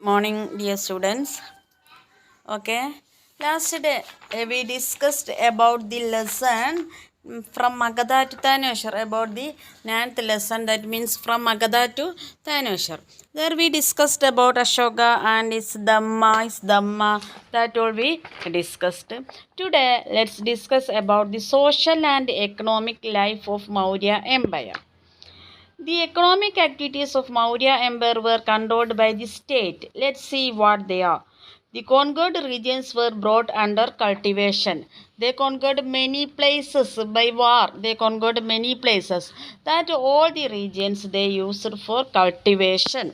Morning, dear students. Okay, last day we discussed about the lesson from Magadha to Taneshwar, about the 9th lesson, that means from Magadha to Taneshwar. There we discussed about Ashoka and its Dhamma, that all we discussed. Today let's discuss about the social and economic life of Maurya Empire. The economic activities of Maurya Empire were controlled by the state. Let's see what they are. The conquered regions were brought under cultivation. They conquered many places by war. They conquered many places. That all the regions they used for cultivation.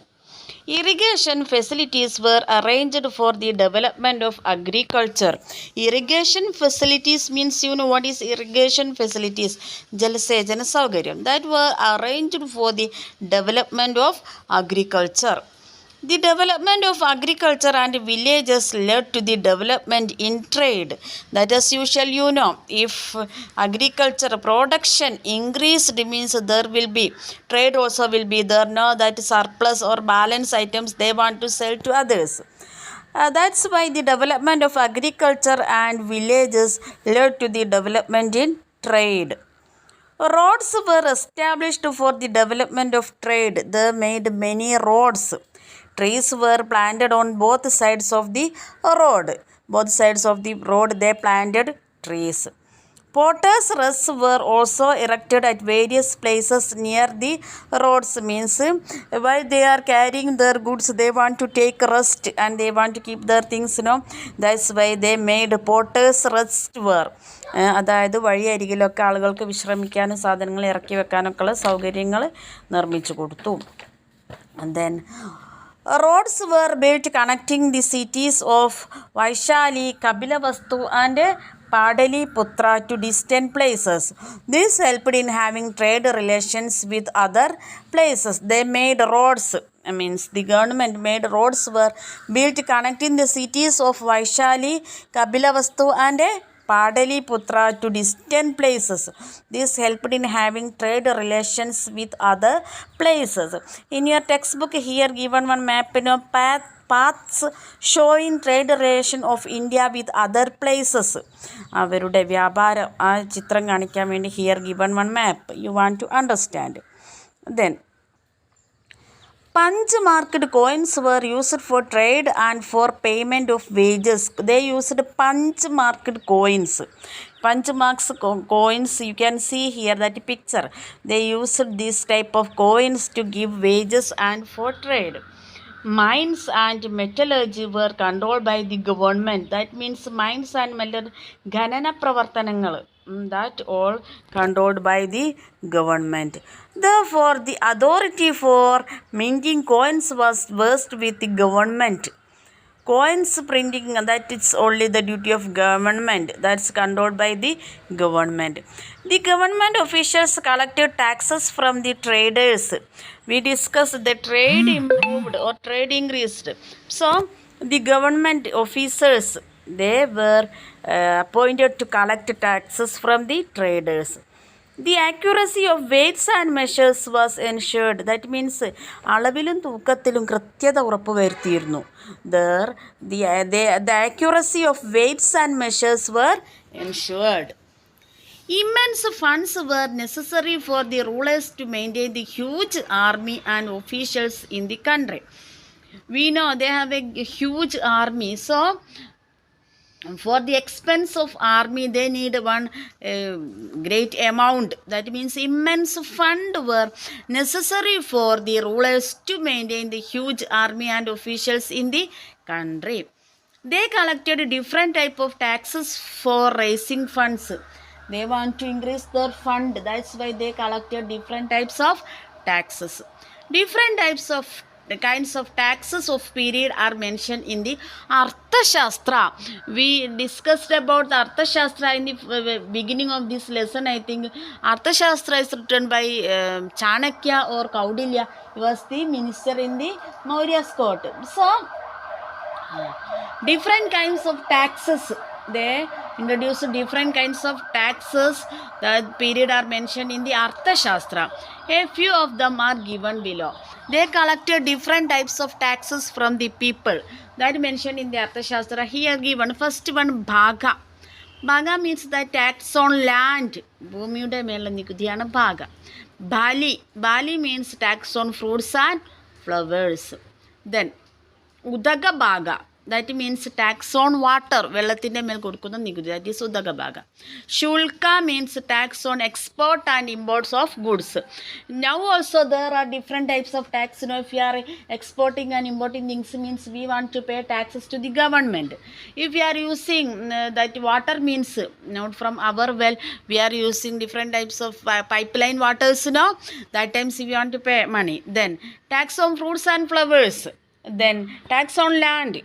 Irrigation facilities were arranged for the development of agriculture. Irrigation facilities means, you know what is irrigation facilities? Jalasejana Saugaryam. That were arranged for the development of agriculture. The development of agriculture and villages led to the development in trade. That as usual, you know, if agriculture production increased means there will be trade also will be there. No, that surplus or balance items they want to sell to others. That's why the development of agriculture and villages led to the development in trade. Roads were established for the development of trade. They made many roads. Trees were planted on both sides of the road. Both sides of the road they planted trees. Porters' rests were also erected at various places near the roads. Means while they are carrying their goods, they want to take rest and they want to keep their things, you know. That's why they made porters' rest were. അതായത് വഴി അരികിലൊക്കെ ആളുകൾക്ക് വിശ്രമിക്കാനും സാധനങ്ങൾ ഇറക്കി വെക്കാനൊക്കെയുള്ള സൗകര്യങ്ങൾ നിർമ്മിച്ചു കൊടുത്തു. And then roads were built connecting the cities of Vaishali, Kapilavastu and Padaliputra to distant places. This helped in having trade relations with other places. They made roads. Means the government made roads were built connecting the cities of Vaishali, Kapilavastu and Padaliputra to distant places. This helped in having trade relations with other places. In your textbook here given one map, you know, paths showing trade relation of India with other places. അവരുടെ വ്യാപാരം ആ ചിത്രം കാണിക്കാൻ വേണ്ടി here given one map you want to understand. Then punch marked coins were used for trade and for payment of wages. They used punch marked coins. Punch marks coins, you can see here that picture. They used this type of coins to give wages and for trade. Mines and metallurgy were controlled by the government. That means mines and metallurgy, Ganana Pravartanangal, that all controlled by the government. Therefore, the authority for minting coins was vested with the government. Coins printing, that it's only the duty of government, that's controlled by the government. The government officials collected taxes from the traders. We discussed the trade improved or trade increased. So the government officers, they were appointed to collect taxes from the traders. The accuracy of weights and measures was ensured. That means അളവിലും തൂക്കത്തിലും കൃത്യത ഉറപ്പുവരുത്തിയിരുന്നു. There the accuracy of weights and measures were ensured. Immense funds were necessary for the rulers to maintain the huge army and officials in the country. We know they have a huge army, so for the expense of army they need one great amount. That means immense fund were necessary for the rulers to maintain the huge army and officials in the country. They collected different type of taxes for raising funds. They want to increase their fund. That's why they collected different types of taxes. Different types of the kinds of taxes of period are mentioned in the Arthashastra. We discussed about the Arthashastra in the beginning of this lesson. I think Arthashastra is written by Chanakya or Kaudilya. He was the minister in the Maurya's court. So different kinds of taxes They introduced different kinds of taxes. The period are mentioned in the Arthashastra. A few of them are given below. They collected different types of taxes from the people. That mentioned in the Arthashastra. Here given first one Bhaga. Bhaga means the tax on land. ഭൂമിയുടെ മേലുള്ള നികുതിയാണ് ഭാഗ. Bali means tax on fruits and flowers. Then Udaga Bhaga. That means tax on water. വെള്ളത്തിൻ്റെ മേൽ കൊടുക്കുന്ന നികുതി. That is Udaga Bhaga. Shulka means tax on export and imports of goods. Now also there are different types of tax. You know, if you are exporting and importing things, means we want to pay taxes to the government. If we are using that water means not from our well, we are using different types of pipeline waters. You know, that times we want to pay money. Then tax on fruits and flowers. Then tax on land.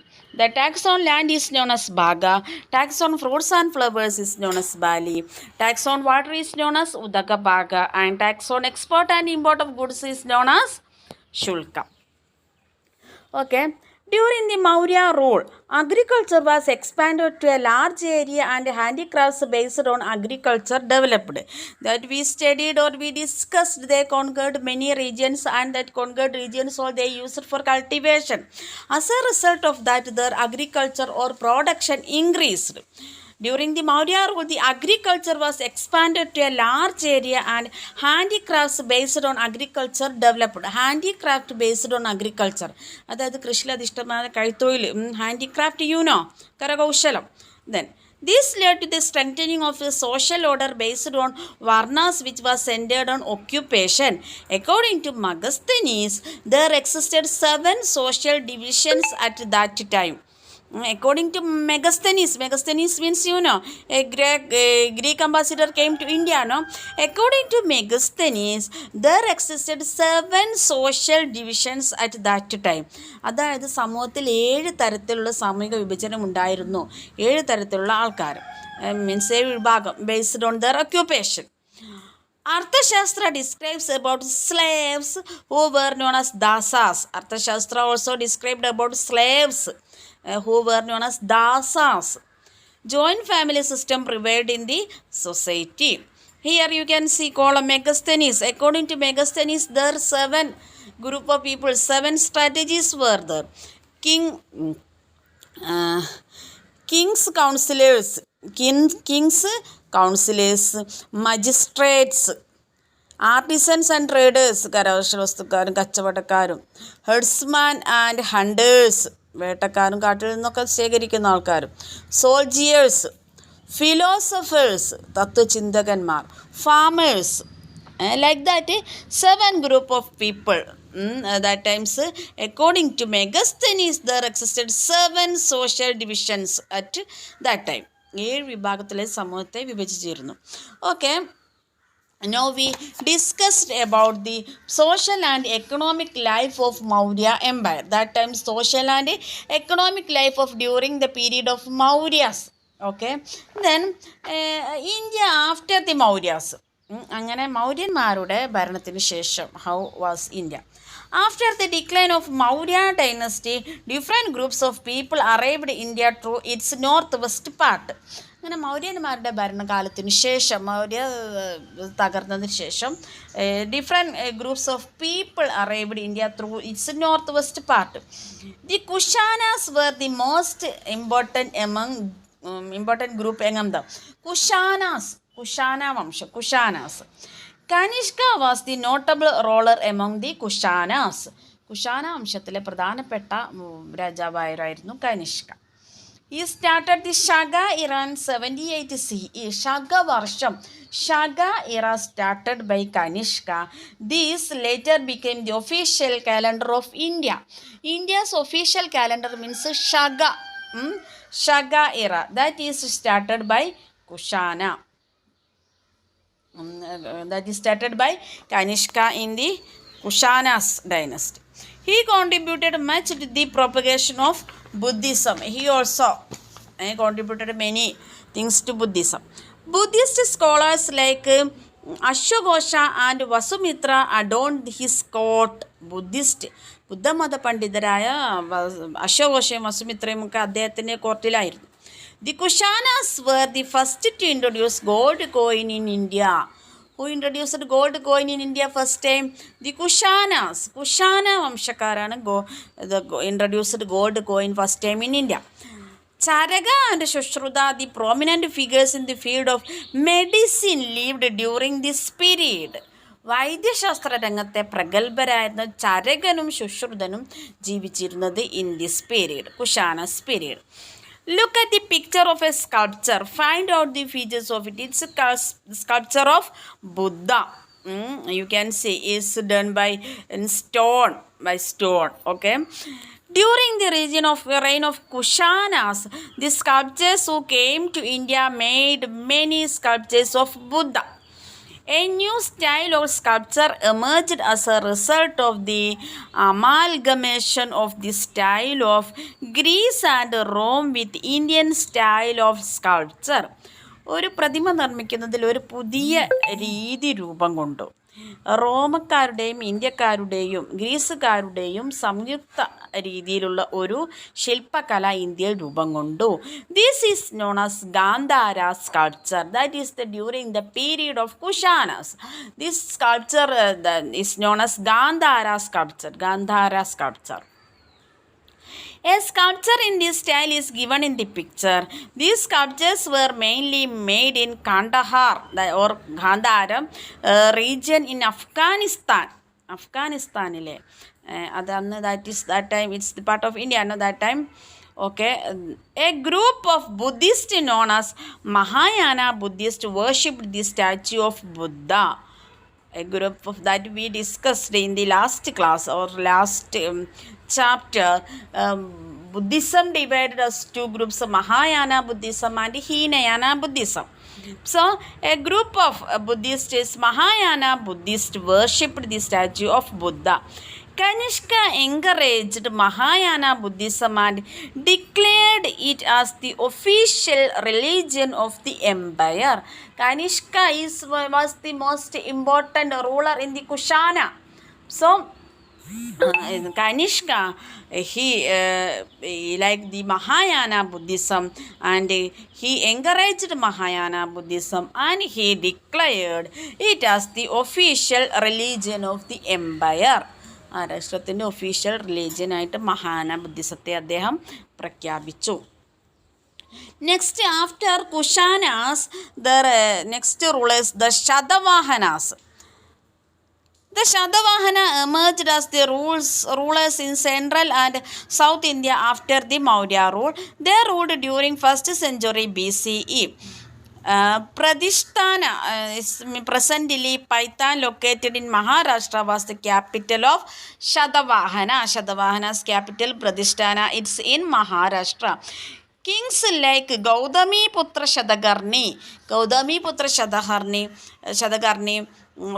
The tax on land is known as Bhaga. Tax on fruits and flowers is known as Bali. Tax on water is known as Udaga Bhaga. And tax on export and import of goods is known as Shulka. Okay. During the Maurya rule, agriculture was expanded to a large area and handicrafts based on agriculture developed. That we studied or we discussed, they conquered many regions, and that conquered regions all they used for cultivation. As a result of that, their agriculture or production increased. During the Maurya rule, the agriculture was expanded to a large area and handicrafts based on agriculture developed. Handicraft based on agriculture. അതായത് കൃഷിയിലധിഷ്ഠിതമായ കൈത്തൊഴിൽ, handicraft, you know, കരകൗശലം. Then this led to the strengthening of the social order based on varnas, which was centered on occupation. According to Megasthenes, there existed 7 social divisions at that time. According to Megasthenes means, you know, a Greek ambassador came to India, no? According to Megasthenes, there existed 7 social divisions at that time. അതായത് സമൂഹത്തിൽ 7 തരത്തിലുള്ള സാമൂഹിക വിഭജനം ഉണ്ടായിരുന്നു. 7 തരത്തിലുള്ള ആൾക്കാർ, means 7 വിഭാഗം, based on their occupation. Arthashastra describes about slaves who were known as dasas. Arthashastra also described about slaves who were known as dasas. Joint family system prevailed in the society. Here you can see column Megasthenes. According to Megasthenes, there are 7 group of people, 7 strategies were there. King's counselors, magistrates, artisans and traders, കരകൗശല വസ്തുക്കാരും കച്ചവടക്കാരും, herdsmen and hunters, വേട്ടക്കാരും കാട്ടിൽ നിന്നൊക്കെ ശേഖരിക്കുന്ന ആൾക്കാരും, soldiers, philosophers, തത്വചിന്തകന്മാർ, farmers, like that 7 group of people. That times, according to Megasthenes, there existed 7 social divisions at that time. 7 വിഭാഗത്തിലെ സമൂഹത്തെ വിഭജിച്ചിരുന്നു. Okay. Now we discussed about the social and economic life of Maurya Empire. That time social and economic life of during the period of Mauryas. Okay. Then India after the Mauryas. അങ്ങനെ മൗര്യന്മാരുടെ ഭരണത്തിന് ശേഷം, how was India? After the decline of Maurya dynasty, different groups of people arrived in India through its northwest part. അങ്ങനെ മൗര്യന്മാരുടെ ഭരണകാലത്തിന് ശേഷം, മൗര്യ തകർന്നതിന് ശേഷം, different groups of people arrived in India through its northwest part. The Kushanas were the most important group among them. Kushana വംശം, Kushanas. Kanishka was the notable ruler among the Kushanas. Kushana വംശത്തിലെ പ്രധാനപ്പെട്ട രാജാവായിരുന്നു Kanishka. He started the Shaga era in 78 CE. Shaga varsham, Shaga era started by Kanishka. This later became the official calendar of India. India's official calendar means Shaga. Shaga era, that is started by Kushana. That is started by Kanishka in the Kushanas dynasty. He contributed much to the propagation of Buddhism. He also contributed many things to Buddhism. Buddhist scholars like Ashwagosha and Vasumitra adorned his court. ബുദ്ധമത പണ്ഡിതരായ അശ്വഘോഷയും വസുമിത്രയും ഒക്കെ അദ്ദേഹത്തിൻ്റെ കോർട്ടിലായിരുന്നു. The Kushanas were the first to introduce gold coin in India. Who introduced gold coin in India first time? The Kushanas. Kushana Vamshakarana introduced gold coin first time in India. Charaka and Shushruta, the prominent figures in the field of medicine, lived during this period. വൈദ്യശാസ്ത്ര രംഗത്തെ പ്രഗത്ഭരായിരുന്ന ചരകനും ശുശ്രുതനും ജീവിച്ചിരുന്നത് in this period, Kushanas period. Look at the picture of a sculpture. Find out the features of it. It's a sculpture of Buddha. You can see it's done by stone. Okay. During the reign of Kushanas, the sculptors who came to India made many sculptures of Buddha. A new style of sculpture emerged as a result of the amalgamation of the style of Greece and Rome with Indian style of sculpture. ഒരു പ്രതിമ നിർമ്മിക്കുന്നതിൽ ഒരു പുതിയ രീതി രൂപം കൊണ്ടു. റോമക്കാരുടെയും ഇന്ത്യക്കാരുടെയും ഗ്രീസുകാരുടെയും സംയുക്ത രീതിയിലുള്ള ഒരു ശില്പകല ഇന്ത്യയിൽ രൂപം കൊണ്ടു. This is known as Gandhara sculpture. That is during the period of Kushanas. This sculpture is known as Gandhara sculpture. A sculpture in this style is given in the picture. These sculptures were mainly made in Kandahar or Gandhara region in Afghanistan. Afghanistanile. That time it's the part of India. No, that time. Okay. A group of Buddhists known as Mahayana Buddhists worshipped the statue of Buddha. A group of that we discussed in the last class or last chapter. Buddhism divided as two groups, Mahayana Buddhism and Hinayana Buddhism. So a group of Buddhists, Mahayana Buddhists, worshipped the statue of Buddha. Kanishka encouraged Mahayana Buddhism and declared it as the official religion of the empire. Kanishka was the most important ruler in the Kushana. So Kanishka, he liked the Mahayana Buddhism and he encouraged Mahayana Buddhism and he declared it as the official religion of the empire. രാഷ്ട്രത്തിൻ്റെ official റിലീജിയനായിട്ട് മഹാന ബുദ്ധിസത്തെ അദ്ദേഹം പ്രഖ്യാപിച്ചു. Next after Kushanas next rulers the Satavahanas. The Shatavahana emerged as the rulers in central and south India after the Maurya rule. They ruled during 1st century BCE. Pradisthana is presently Paitan, located in Maharashtra, was the capital of Shatavahana. Shatavahana's capital Pradisthana, it's in Maharashtra. Kings like Gautami Putra Shatakarni,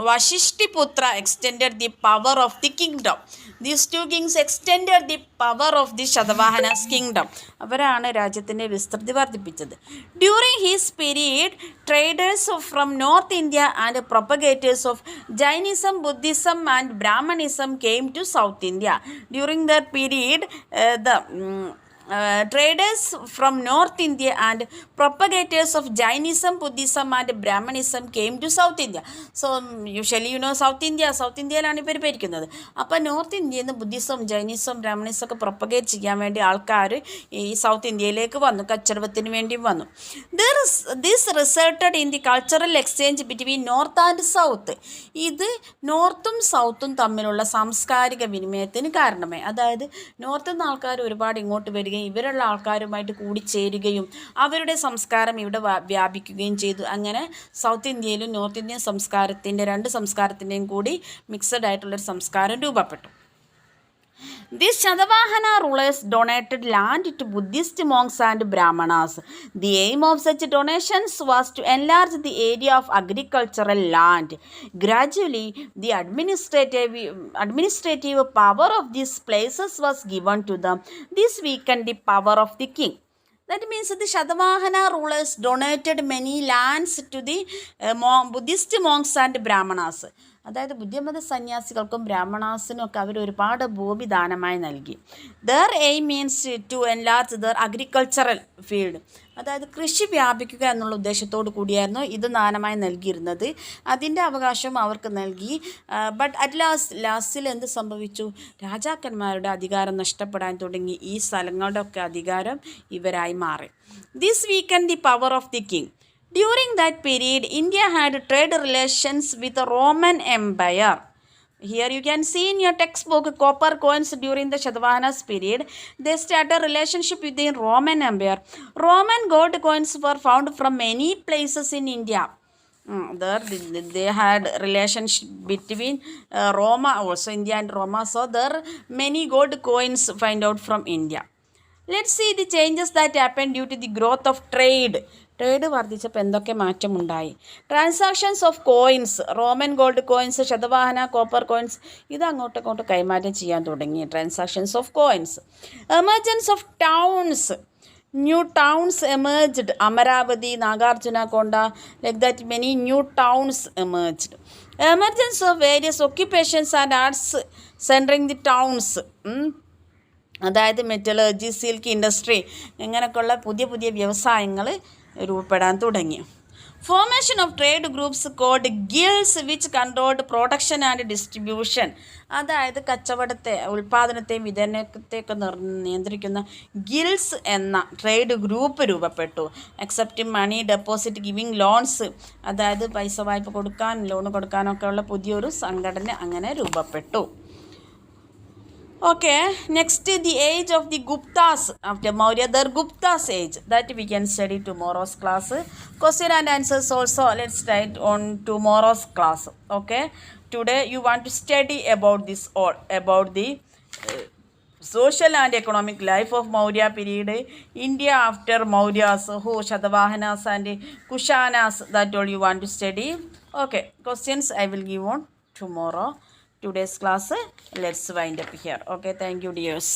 Vashishtiputra extended the power of the kingdom. These two kings extended the power of the Shatavahana's kingdom. അവരാണ് രാജ്യത്തിൻ്റെ വിസ്തൃതി വർദ്ധിപ്പിച്ചത്. During his period, traders from North India and propagators of Jainism, Buddhism and Brahmanism came to South India. During that period, traders from North India and propagators of Jainism, Buddhism and Brahmanism came to South India. So usually South Indiaയിലാണ് ഇവർ ഭരിക്കുന്നത്. അപ്പോൾ north ഇന്ത്യയിൽ നിന്ന് Buddhism, Jainism, Brahmanism ഒക്കെ propagate ചെയ്യാൻ വേണ്ടി ആൾക്കാർ ഈ സൗത്ത് ഇന്ത്യയിലേക്ക് വന്നു, കച്ചവടത്തിന് വേണ്ടി വന്നു. This resulted in the cultural exchange between North and South. ഇത് നോർത്തും സൗത്തും തമ്മിലുള്ള സാംസ്കാരിക വിനിമയത്തിന് കാരണമായി. അതായത് നോർത്തിൽ നിന്ന് ആൾക്കാർ ഒരുപാട് ഇങ്ങോട്ട് വരികയും ഇവരുള്ള ആൾക്കാരുമായിട്ട് കൂടിച്ചേരുകയും അവരുടെ സംസ്കാരം ഇവിടെ വ്യാപിക്കുകയും ചെയ്തു. അങ്ങനെ സൗത്ത് ഇന്ത്യയിലും നോർത്ത് ഇന്ത്യൻ സംസ്കാരത്തിൻ്റെ രണ്ട് സംസ്കാരത്തിൻ്റെയും കൂടി മിക്സഡ് ആയിട്ടുള്ളൊരു സംസ്കാരം രൂപപ്പെട്ടു. These Shatavahana rulers donated land to Buddhist monks and Brahmanas. The aim of such donations was to enlarge the area of agricultural land. Gradually, the administrative power of these places was given to them. This weakened the power of the king. That means the Shatavahana rulers donated many lands to the Buddhist monks and Brahmanas. അതായത് ബുദ്ധമത സന്യാസികൾക്കും ബ്രാഹ്മണാസിനും ഒക്കെ അവർ ഒരുപാട് ഭൂമി ദാനമായി നൽകി. Their aim means to enlarge their agricultural field, അതായത് കൃഷി വ്യാപിക്കുക എന്നുള്ള ഉദ്ദേശത്തോടു കൂടിയായിരുന്നു ഇത് ദാനമായി നൽകിയിരുന്നത്. അതിൻ്റെ അവകാശം അവർക്ക് നൽകി. ബട്ട് അറ്റ് ലാസ്റ്റിൽ എന്ത് സംഭവിച്ചു? രാജാക്കന്മാരുടെ അധികാരം നഷ്ടപ്പെടാൻ തുടങ്ങി. ഈ സ്ഥലങ്ങളുടെ ഒക്കെ അധികാരം ഇവരായി മാറി. This weekend the power of the king. During that period, India had trade relations with the Roman Empire. Here you can see in your textbook copper coins during the Shatavahanas period. They started a relationship with the Roman Empire. Roman gold coins were found from many places in India. There they had relationship between Roma, also India and Roma. So there many gold coins find out from India. Let's see the changes that happened due to the growth of trade. Trade വർദ്ധിച്ചപ്പോൾ എന്തൊക്കെ മാറ്റമുണ്ടായി? Transactions of coins, Roman gold coins, Shatavahana copper coins, ഇത് അങ്ങോട്ടും കൈമാറ്റം ചെയ്യാൻ തുടങ്ങി. Transactions of coins. Emergence of towns, new towns emerged. Amaravati, Nagarjuna Konda, like that many new towns emerged. Emergence of various occupations and arts centring the towns. അതായത് metallurgy, silk industry, ഇങ്ങനെയൊക്കെയുള്ള പുതിയ വ്യവസായങ്ങൾ രൂപപ്പെടാൻ തുടങ്ങി. Formation of trade groups called guilds which controlled production and distribution. അതായത് കച്ചവടത്തെ, ഉൽപ്പാദനത്തെയും വിതരണത്തെയൊക്കെ നിയന്ത്രിക്കുന്ന ഗിൽഡ്സ് എന്ന ട്രേഡ് ഗ്രൂപ്പ് രൂപപ്പെട്ടു. Accepting money deposit, giving loans, അതായത് പൈസ വായ്പ കൊടുക്കാൻ, ലോൺ കൊടുക്കാനൊക്കെ ഉള്ള പുതിയൊരു സംഘടന അങ്ങനെ രൂപപ്പെട്ടു. Okay, next the age of the Guptas after Maurya, their Guptas age, that we can study tomorrow's class. Question and answers also let's start on tomorrow's class. Okay, today you want to study about this or about the social and economic life of Maurya period, India after Mauryas, who Shatavahanas and Kushanas, that all you want to study. Okay, questions I will give on tomorrow. Today's class, let's wind up here. Okay, thank you dears.